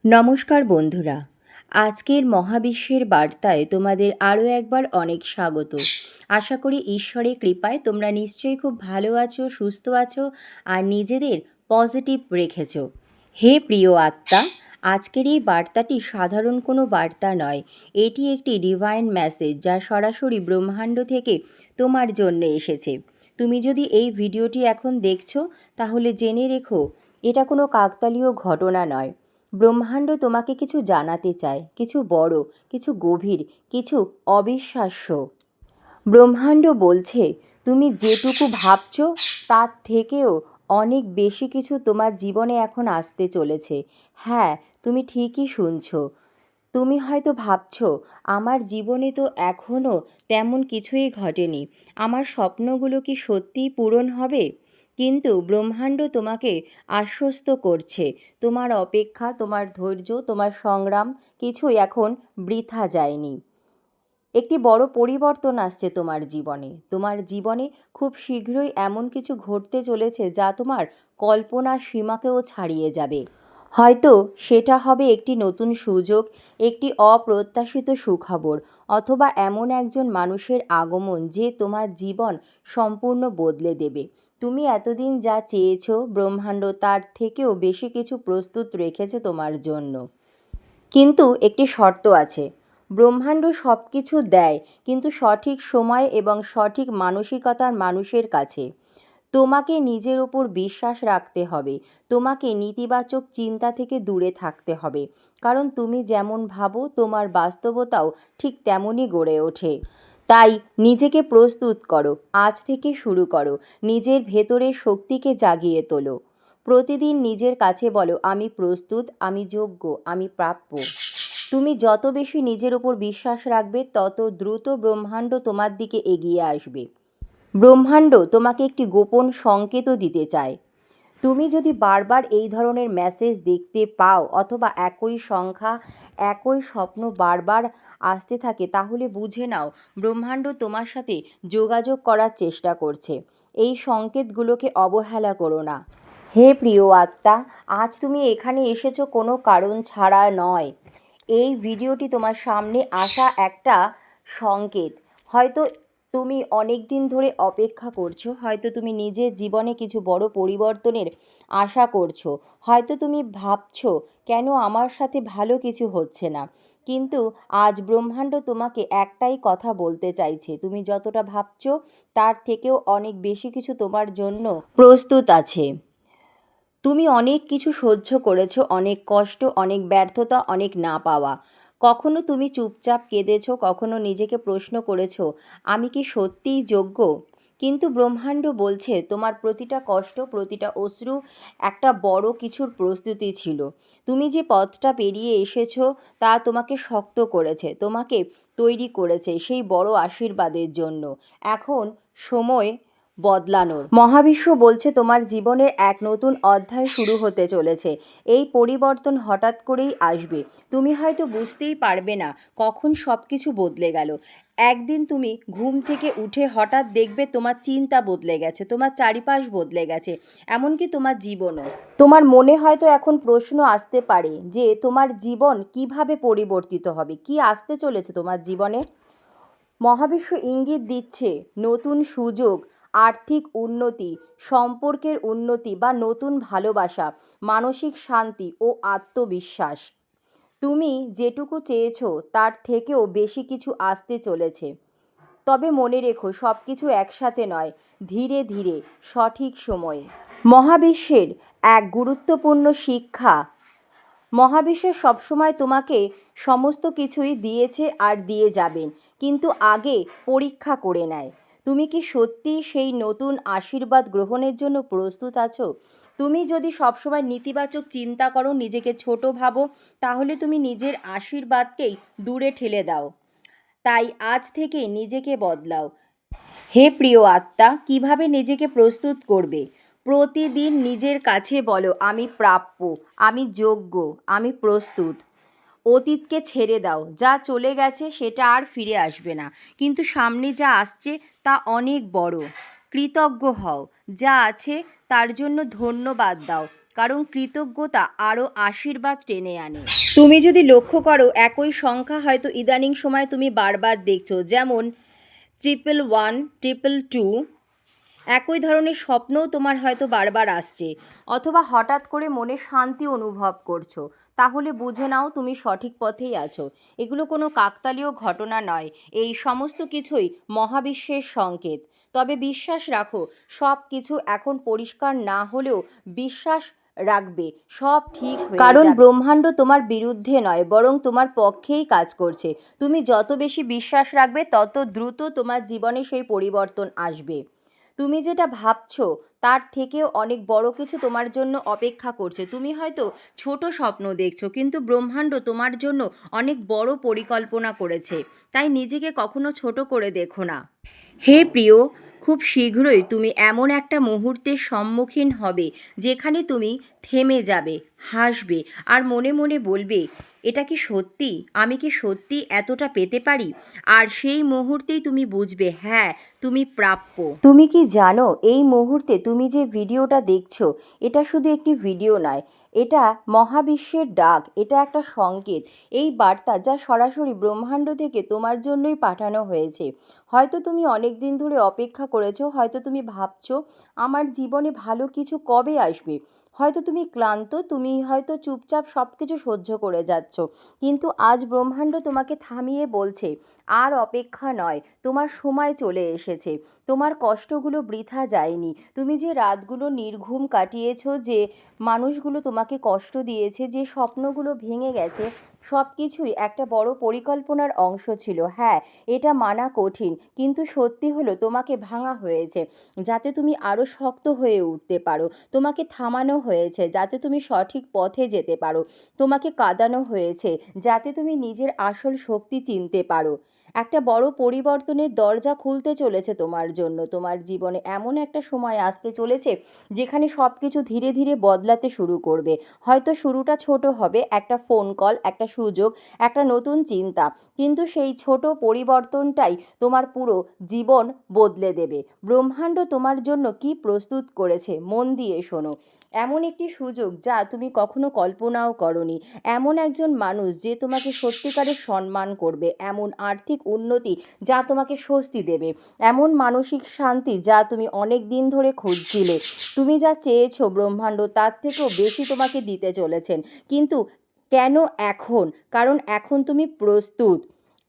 নমস্কার বন্ধুরা, আজকের মহাবিশ্বের বার্তায় তোমাদের আরও একবার অনেক স্বাগত। আশা করি ঈশ্বরের কৃপায় তোমরা নিশ্চয়ই খুব ভালো আছো, সুস্থ আছো আর নিজেদের পজিটিভ রেখেছো। হে প্রিয় আত্মা, আজকের এই বার্তাটি সাধারণ কোনো বার্তা নয়। এটি একটি ডিভাইন মেসেজ যা সরাসরি ব্রহ্মাণ্ড থেকে তোমার জন্য এসেছে। তুমি যদি এই ভিডিওটি এখন দেখছো তাহলে জেনে রেখো, এটা কোনো কাকতালীয় ঘটনা নয়। ব্রহ্মাণ্ড তোমাকে কিছু জানাতে চায়, কিছু বড়, কিছু গভীর, কিছু অবিশ্বাস্য। ব্রহ্মাণ্ড বলছে তুমি যেটুকু ভাবছো তার থেকেও অনেক বেশি কিছু তোমার জীবনে এখন আসতে চলেছে। হ্যাঁ, তুমি ঠিকই শুনছো। তুমি হয়তো ভাবছো আমার জীবনে তো এখনও তেমন কিছুই ঘটেনি, আমার স্বপ্নগুলো কি সত্যিই পূরণ হবে? কিন্তু ব্রহ্মাণ্ড তোমাকে আশ্বস্ত করছে, তোমার অপেক্ষা, তোমার ধৈর্য, তোমার সংগ্রাম কিছুই এখন বৃথা যায়নি। একটি বড় পরিবর্তন আসছে তোমার জীবনে। তোমার জীবনে খুব শীঘ্রই এমন কিছু ঘটতে চলেছে যা তোমার কল্পনার সীমাকেও ছাড়িয়ে যাবে। হয়তো সেটা হবে একটি নতুন সুযোগ, একটি অপ্রত্যাশিত সুখবর, অথবা এমন একজন মানুষের আগমন যে তোমার জীবন সম্পূর্ণ বদলে দেবে। তুমি এতদিন যা চেয়েছো, ব্রহ্মাণ্ড তার থেকেও বেশি কিছু প্রস্তুত রেখেছে তোমার জন্য। কিন্তু একটি শর্ত আছে। ব্রহ্মাণ্ড সব কিছু দেয়, কিন্তু সঠিক সময় এবং সঠিক মানসিকতার মানুষের কাছে। তোমাকে নিজের ওপর বিশ্বাস রাখতে হবে, তোমাকে নেতিবাচক চিন্তা থেকে দূরে থাকতে হবে, কারণ তুমি যেমন ভাবো তোমার বাস্তবতাও ঠিক তেমনই গড়ে ওঠে। তাই নিজেকে প্রস্তুত করো, আজ থেকে শুরু করো, নিজের ভেতরের শক্তিকে জাগিয়ে তোলো। প্রতিদিন নিজের কাছে বলো, আমি প্রস্তুত, আমি যোগ্য, আমি প্রাপ্য। তুমি যত বেশি নিজের ওপর বিশ্বাস রাখবে তত দ্রুত ব্রহ্মাণ্ড তোমার দিকে এগিয়ে আসবে। ব্রহ্মাণ্ড তোমাকে একটি গোপন সংকেতও দিতে চায়। তুমি যদি বারবার এই ধরনের মেসেজ দেখতে পাও অথবা একই সংখ্যা, একই স্বপ্ন বারবার আসতে থাকে, তাহলে বুঝে নাও ব্রহ্মাণ্ড তোমার সাথে যোগাযোগ করার চেষ্টা করছে। এই সংকেতগুলোকে অবহেলা করো না। হে প্রিয় আত্মা, আজ তুমি এখানে এসেছো কোনো কারণ ছাড়া নয়। এই ভিডিওটি তোমার সামনে আসা একটা সংকেত। হয়তো তুমি অনেক দিন ধরে অপেক্ষা করছো, হয়তো তুমি নিজের জীবনে কিছু বড় পরিবর্তনের আশা করছো, হয়তো তুমি ভাবছো কেন আমার সাথে ভালো কিছু হচ্ছে না। কিন্তু আজ ব্রহ্মাণ্ড তোমাকে একটাই কথা বলতে চাইছে, তুমি যতটা ভাবছো তার থেকেও অনেক বেশি কিছু তোমার জন্য প্রস্তুত আছে। তুমি অনেক কিছু সহ্য করেছো, অনেক কষ্ট, অনেক ব্যর্থতা, অনেক না পাওয়া। কখনো তুমি চুপচাপ কেঁদেছো, কখনো নিজেকে প্রশ্ন করেছো, আমি কি সত্যিই যোগ্য? কিন্তু ব্রহ্মাণ্ড বলছে তোমার প্রতিটা কষ্ট, প্রতিটা অশ্রু একটা বড় কিছুর প্রস্তুতি ছিল। তুমি যে পথটা পেরিয়ে এসেছো তা তোমাকে শক্ত করেছে, তোমাকে তৈরি করেছে সেই বড় আশীর্বাদের জন্য। এখন সময় বদলানোর। মহাবিশ্ব বলছে তোমার জীবনের এক নতুন অধ্যায় শুরু হতে চলেছে। এই পরিবর্তন হঠাৎ করেই আসবে, তুমি হয়তো বুঝতেই পারবে না কখন সব কিছু বদলে গেল। একদিন তুমি ঘুম থেকে উঠে হঠাৎ দেখবে তোমার চিন্তা বদলে গেছে, তোমার চারিপাশ বদলে গেছে, এমনকি তোমার জীবনও। তোমার মনে হয়তো এখন প্রশ্ন আসতে পারে যে তোমার জীবন কিভাবে পরিবর্তিত হবে, কি আসতে চলেছে তোমার জীবনে। মহাবিশ্ব ইঙ্গিত দিচ্ছে নতুন সুযোগ, আর্থিক উন্নতি, সম্পর্কের উন্নতি বা নতুন ভালোবাসা, মানসিক শান্তি ও আত্মবিশ্বাস। তুমি যেটুকু চেয়েছো তার থেকেও বেশি কিছু আসতে চলেছে। তবে মনে রেখো, সব কিছু একসাথে নয়, ধীরে ধীরে, সঠিক সময়ে। মহাবিশ্বের এক গুরুত্বপূর্ণ শিক্ষা। মহাবিশ্ব সবসময় তোমাকে সমস্ত কিছুই দিয়েছে আর দিয়ে যাবেন, কিন্তু আগে পরীক্ষা করে নেয় তুমি কি সত্যিই সেই নতুন আশীর্বাদ গ্রহণের জন্য প্রস্তুত আছো। তুমি যদি সবসময় নেতিবাচক চিন্তা করো, নিজেকে ছোট ভাবো, তাহলে তুমি নিজের আশীর্বাদকেই দূরে ঠেলে দাও। তাই আজ থেকে নিজেকে বদলাও। হে প্রিয় আত্মা, কিভাবে নিজেকে প্রস্তুত করবে? প্রতিদিন নিজের কাছে বলো, আমি প্রাপ্য, আমি যোগ্য, আমি প্রস্তুত। অতীতকে ছেড়ে দাও, যা চলে গেছে সেটা আর ফিরে আসবে না, কিন্তু সামনে যা আসছে তা অনেক বড়। কৃতজ্ঞ হও, যা আছে তার জন্য ধন্যবাদ দাও, কারণ কৃতজ্ঞতা আরও আশীর্বাদ টেনে আনে। তুমি যদি লক্ষ্য করো একই সংখ্যা হয়তো ইদানিং সময় তুমি বারবার দেখছো, যেমন 111, 222। একই ধরনের স্বপ্নও তোমার হয়তো বারবার আসছে, অথবা হঠাৎ করে মনে শান্তি অনুভব করছো, তাহলে বুঝে নাও তুমি সঠিক পথেই আছো। এগুলো কোনো কাকতালীয় ঘটনা নয়, এই সমস্ত কিছুই মহাবিশ্বের সংকেত। তবে বিশ্বাস রাখো, সব কিছু এখন পরিষ্কার না হলেও বিশ্বাস রাখবে, সব ঠিক হয়ে যাবে। কারণ ব্রহ্মাণ্ড তোমার বিরুদ্ধে নয়, বরং তোমার পক্ষেই কাজ করছে। তুমি যত বেশি বিশ্বাস রাখবে তত দ্রুত তোমার জীবনে সেই পরিবর্তন আসবে। তুমি যেটা ভাবছো তার থেকেও অনেক বড় কিছু তোমার জন্য অপেক্ষা করছে। তুমি হয়তো ছোট স্বপ্ন দেখছো, কিন্তু ব্রহ্মাণ্ড তোমার জন্য অনেক বড় পরিকল্পনা করেছে। তাই নিজেকে কখনো ছোট করে দেখো না। হে প্রিয়, খুব শীঘ্রই তুমি এমন একটা মুহূর্তের সম্মুখীন হবে যেখানে তুমি থেমে যাবে, হাসবে আর মনে মনে বলবে, এটা কি সত্যি? আমি কি সত্যি এতটা পেতে পারি? আর সেই মুহূর্তেই তুমি বুঝবে, হ্যাঁ, তুমি প্রাপ্য। তুমি কি জানো, এই মুহূর্তে তুমি যে ভিডিওটা দেখছো, এটা শুধু একটি ভিডিও নয়, এটা মহাবিশ্বের ডাক, এটা একটা সংকেত। এই বার্তা যা সরাসরি ব্রহ্মাণ্ড থেকে তোমার জন্যই পাঠানো হয়েছে। হয়তো তুমি অনেক দিন ধরে অপেক্ষা করেছো, হয়তো তুমি ভাবছো আমার জীবনে ভালো কিছু কবে আসবে। হয়তো তুমি ক্লান্ত, তুমি হয়তো চুপচাপ সব কিছু সহ্য করে যাচ্ছ, কিন্তু আজ ব্রহ্মাণ্ড তোমাকে থামিয়ে বলছে, আর অপেক্ষা নয়, তোমার সময় চলে এসেছে। তোমার কষ্টগুলো বৃথা যায়নি। তুমি যে রাতগুলো নির্ঘুম কাটিয়েছো, যে মানুষগুলো তোমাকে কষ্ট দিয়েছে, যে স্বপ্নগুলো ভেঙে গেছে, সব কিছুই একটা বড় পরিকল্পনার অংশ ছিল। হ্যাঁ, এটা মানা কঠিন, কিন্তু সত্যি হলো তোমাকে ভাঙা হয়েছে যাতে তুমি আরও শক্ত হয়ে উঠতে পারো। তোমাকে থামানো হয়েছে যাতে তুমি সঠিক পথে যেতে পারো। তোমাকে কাঁদানো হয়েছে যাতে তুমি নিজের আসল শক্তি চিনতে পারো। একটা বড় পরিবর্তনের দরজা খুলতে চলেছে তোমার জন্য। তোমার জীবনে এমন একটা সময় আসতে চলেছে যেখানে সব কিছু ধীরে ধীরে বদলাতে শুরু করবে। হয়তো শুরুটা ছোট হবে, একটা ফোন কল, একটা সুযোগ, একটা নতুন চিন্তা, কিন্তু সেই ছোট পরিবর্তনটাই তোমার পুরো জীবন বদলে দেবে। ব্রহ্মাণ্ড তোমার জন্য কি প্রস্তুত করেছে মন দিয়ে শোনো। এমন একটি সুযোগ যা তুমি কখনো কল্পনাও করনি, এমন একজন মানুষ যে তোমাকে সত্যিকারের সম্মান করবে, এমন আর্থিক উন্নতি যা তোমাকে স্বস্তি দেবে, এমন মানসিক শান্তি যা তুমি অনেক দিন ধরে খুঁজছিলে। তুমি যা চেয়েছো ব্রহ্মাণ্ড তার থেকেও বেশি তোমাকে দিতে চলেছেন। কিন্তু কেন এখন? কারণ এখন তুমি প্রস্তুত।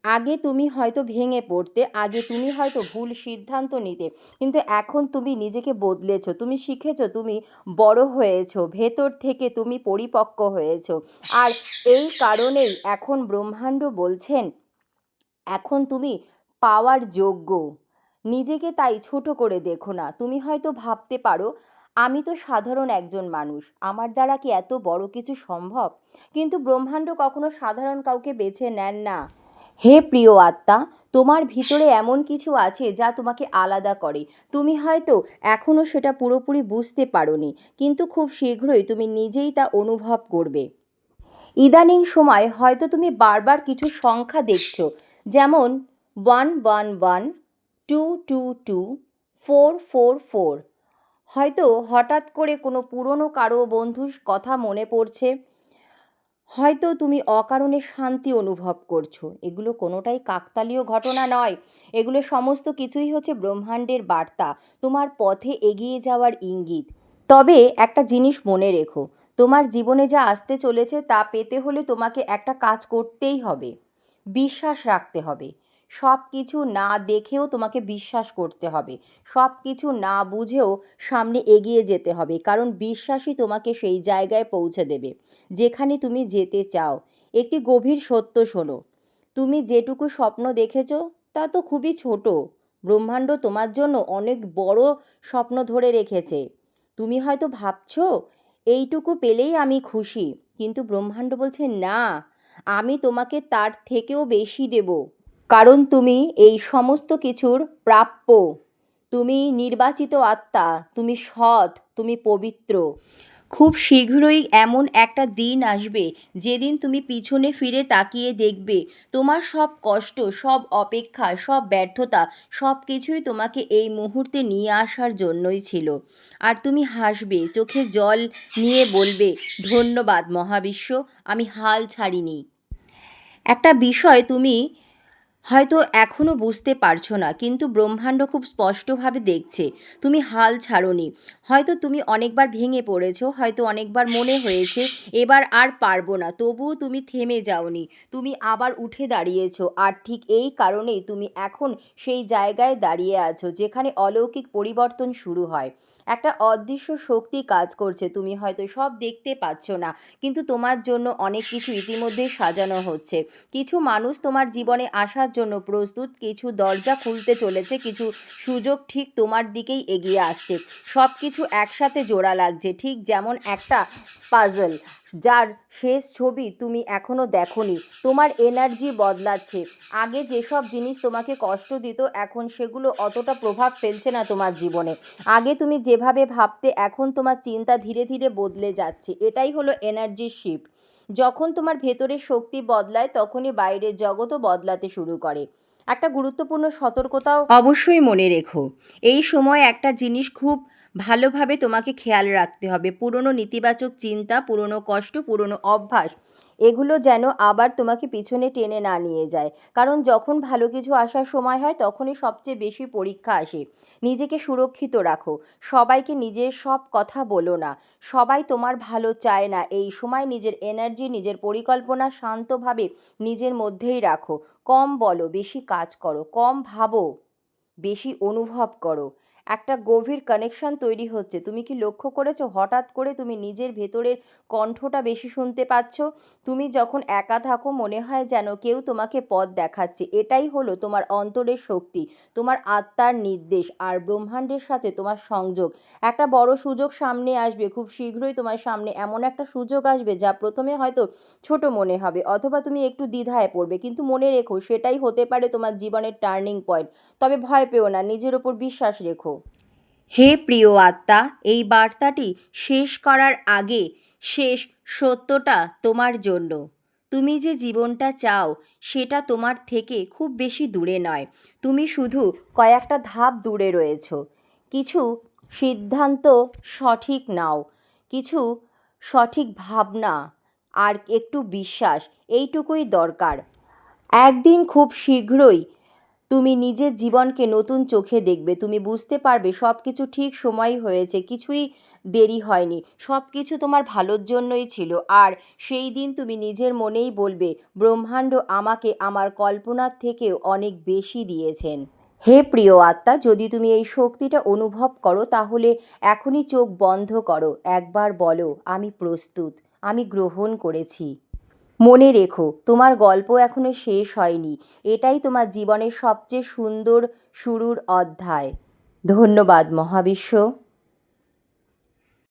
আগে তুমি হয়তো ভেঙে পড়তে, আগে তুমি হয়তো ভুল সিদ্ধান্ত নিতে, কিন্তু এখন তুমি নিজেকে বদলেছো, তুমি শিখেছো, তুমি বড় হয়েছো, ভেতর থেকে তুমি পরিপক্ক হয়েছো। আর এই কারণেই এখন ব্রহ্মাণ্ড বলছেন, এখন তুমি পাওয়ার যোগ্য। নিজেকে তাই ছোট করে দেখো না। তুমি হয়তো ভাবতে পারো, আমি তো সাধারণ একজন মানুষ, আমার দ্বারা কি এত বড় কিছু সম্ভব? কিন্তু ব্রহ্মাণ্ড কখনো সাধারণ কাউকে বেছে নেন না। হে প্রিয় আত্মা, তোমার ভিতরে এমন কিছু আছে যা তোমাকে আলাদা করে। তুমি হয়তো এখনও সেটা পুরোপুরি বুঝতে পারোনি, কিন্তু খুব শীঘ্রই তুমি নিজেই তা অনুভব করবে। ইদানিং সময় হয়তো তুমি বারবার কিছু সংখ্যা দেখছো, যেমন 111, 222, 444। হয়তো হঠাৎ করে কোনো পুরনো কারো বন্ধুর কথা মনে পড়ছে, হয়তো তুমি অকারণে শান্তি অনুভব করছো। এগুলো কোনোটাই কাকতালীয় ঘটনা নয়, এগুলো সমস্ত কিছুই হচ্ছে ব্রহ্মাণ্ডের বার্তা, তোমার পথে এগিয়ে যাওয়ার ইঙ্গিত। তবে একটা জিনিস মনে রেখো, তোমার জীবনে যা আসতে চলেছে তা পেতে হলে তোমাকে একটা কাজ করতেই হবে, বিশ্বাস রাখতে হবে। সব কিছু না দেখেও তোমাকে বিশ্বাস করতে হবে, সব কিছু না বুঝেও সামনে এগিয়ে যেতে হবে, কারণ বিশ্বাসই তোমাকে সেই জায়গায় পৌঁছে দেবে যেখানে তুমি যেতে চাও। একটি গভীর সত্য শোনো, তুমি যেটুকু স্বপ্ন দেখেছো তা তো খুবই ছোট। ব্রহ্মাণ্ড তোমার জন্য অনেক বড় স্বপ্ন ধরে রেখেছে। তুমি হয়তো ভাবছো, এইটুকু পেলেই আমি খুশি, কিন্তু ব্রহ্মাণ্ড বলছে না, আমি তোমাকে তার থেকেও বেশি দেব। কারণ তুমি এই সমস্ত কিছুর প্রাপ্য। তুমি নির্বাচিত আত্মা, তুমি সৎ, তুমি পবিত্র। খুব শীঘ্রই এমন একটা দিন আসবে যেদিন তুমি পিছনে ফিরে তাকিয়ে দেখবে তোমার সব কষ্ট, সব অপেক্ষা, সব ব্যর্থতা, সব কিছুই তোমাকে এই মুহূর্তে নিয়ে আসার জন্যই ছিল। আর তুমি হাসবে, চোখে জল নিয়ে বলবে, ধন্যবাদ মহাবিশ্ব, আমি হাল ছাড়িনি। একটা বিষয় তুমি হয়তো এখনও বুঝতে পারছো না, কিন্তু ব্রহ্মাণ্ড খুব স্পষ্টভাবে দেখছে তুমি হাল ছাড়োনি। হয়তো তুমি অনেকবার ভেঙে পড়েছো, হয়তো অনেকবার মনে হয়েছে এবার আর পারবো না, তবুও তুমি থেমে যাওনি। তুমি আবার উঠে দাঁড়িয়েছো, আর ঠিক এই কারণেই তুমি এখন সেই জায়গায় দাঁড়িয়ে আছো যেখানে অলৌকিক পরিবর্তন শুরু হয়। একটা অদৃশ্য শক্তি কাজ করছে, তুমি হয়তো সব দেখতে পাচ্ছ না, কিন্তু তোমার জন্য অনেক কিছু ইতিমধ্যেই সাজানো হচ্ছে। কিছু মানুষ তোমার জীবনে আসার জন্য প্রস্তুত, কিছু দরজা খুলতে চলেছে, কিছু সুযোগ ঠিক তোমার দিকেই এগিয়ে আসছে। সব কিছু একসাথে জোড়া লাগছে, ঠিক যেমন একটা পাজল যার শেষ ছবি তুমি এখনও দেখোনি। তোমার এনার্জি বদলাচ্ছে। আগে যেসব জিনিস তোমাকে কষ্ট দিত এখন সেগুলো অতটা প্রভাব ফেলছে না তোমার জীবনে। আগে তুমি যেভাবে ভাবতে এখন তোমার চিন্তা ধীরে ধীরে বদলে যাচ্ছে। এটাই হলো এনার্জি শিফট। যখন তোমার ভেতরের শক্তি বদলায় তখনই বাইরের জগৎও বদলাতে শুরু করে। একটা গুরুত্বপূর্ণ সতর্কতাও অবশ্যই মনে রেখো, এই সময় একটা জিনিস খুব ভালোভাবে তোমাকে খেয়াল রাখতে হবে। পুরনো নেতিবাচক চিন্তা, পুরনো কষ্ট, পুরনো অভ্যাস, এগুলো যেন আবার তোমাকে পিছনে টেনে না নিয়ে যায়। কারণ যখন ভালো কিছু আসার সময় হয় তখনই সবচেয়ে বেশি পরীক্ষা আসে। নিজেকে সুরক্ষিত রাখো, সবাইকে নিজের সব কথা বলো না। সবাই তোমার ভালো চায় না। এই সময় নিজের এনার্জি, নিজের পরিকল্পনা শান্তভাবে নিজের মধ্যেই রাখো। কম বলো, বেশি কাজ করো। কম ভাবো, বেশি অনুভব করো। একটা গভীর কানেকশন তৈরি হচ্ছে। তুমি কি লক্ষ্য করেছো হঠাৎ করে তুমি নিজের ভেতরের কণ্ঠটা বেশি শুনতে পাচ্ছ? তুমি যখন একা থাকো মনে হয় যেন কেউ তোমাকে পথ দেখাচ্ছে। এটাই হলো তোমার অন্তরের শক্তি, তোমার আত্মার নির্দেশ আর ব্রহ্মাণ্ডের সাথে তোমার সংযোগ। একটা বড় সুযোগ সামনে আসবে, খুব শীঘ্রই তোমার সামনে এমন একটা সুযোগ আসবে যা প্রথমে হয়তো ছোট মনে হবে, অথবা তুমি একটু দ্বিধায় পড়বে, কিন্তু মনে রেখো সেটাই হতে পারে তোমার জীবনের টার্নিং পয়েন্ট। তবে ভয় পেও না, নিজের ওপর বিশ্বাস রেখো। হে প্রিয় আত্মা, এই বার্তাটি শেষ করার আগে শেষ সত্যটা তোমার জন্য। তুমি যে জীবনটা চাও সেটা তোমার থেকে খুব বেশি দূরে নয়। তুমি শুধু কয়েকটা ধাপ দূরে রয়েছো। কিছু সিদ্ধান্ত সঠিক নাও, কিছু সঠিক ভাবনা, আর একটু বিশ্বাস, এইটুকুই দরকার। একদিন খুব শীঘ্রই তুমি নিজের জীবনকে নতুন চোখে দেখবে। তুমি বুঝতে পারবে সব কিছু ঠিক সময়ই হয়েছে, কিছুই দেরি হয়নি, সব কিছু তোমার ভালোর জন্যই ছিল। আর সেই দিন তুমি নিজের মনেই বলবে, ব্রহ্মাণ্ড আমাকে আমার কল্পনার থেকেও অনেক বেশি দিয়েছেন। হে প্রিয় আত্মা, যদি তুমি এই শক্তিটা অনুভব করো তাহলে এখনই চোখ বন্ধ করো, একবার বলো, আমি প্রস্তুত, আমি গ্রহণ করেছি। মনে রেখো তোমার গল্প এখনো শেষ হয়নি। এটাই তোমার জীবনের সবচেয়ে সুন্দর শুরুর অধ্যায়। ধন্যবাদ মহাবিশ্ব।